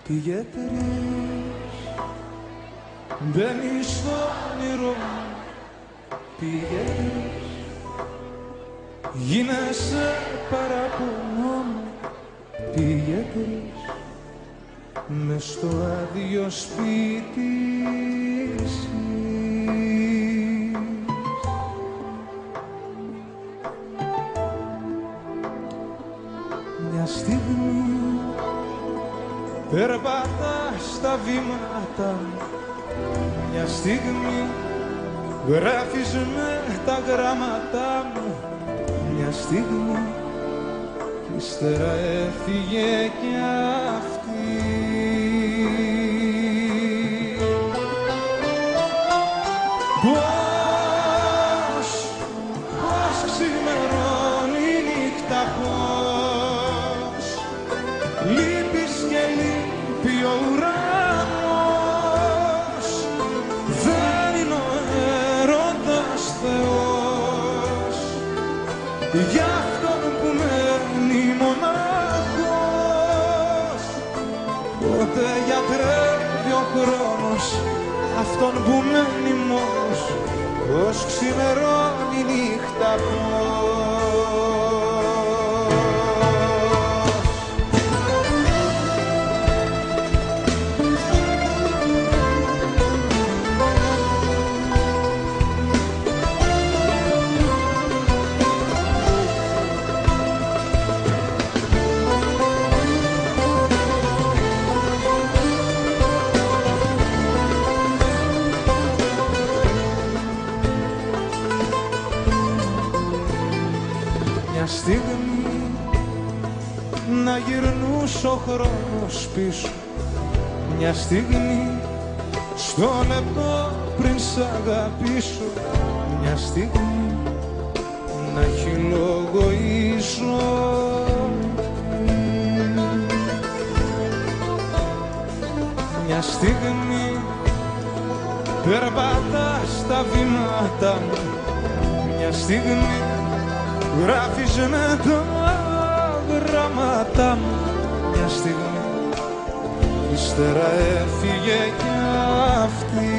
Πήγε τρεις, μπαίνει στο όνειρο μου. Πήγε τρεις, γίνεσαι παραπονό μου. Πήγε τρεις, μες στο άδειο σπίτι εσύ. Μια στιγμή περπατάς στα βήματα μου. Μια στιγμή γράφεις με τα γράμματα μου. Μια στιγμή κι ύστερα έφυγε κι αυτή. Πώς ξημερώνει η νύχτα, πώς λείπεις και λείπει ο ουρανός. Δεν είναι ο έρωτας Θεός για αυτόν που μένει μοναχός. Πότε γιατρεύει ο χρόνος αυτόν που μένει μόνος. Πώς ξημερώνει η νύχτα, μια στιγμή να γυρνούσε ο χρόνος πίσω. Μια στιγμή στο λεπτό πριν σ' αγαπήσω. Μια στιγμή να έχει λόγο η ζωή. Μια στιγμή περπατάς στα βήματα μου. Μια στιγμή γράφεις με τα γράμματα μου. Μια στιγμή ύστερα έφυγε κι αυτή.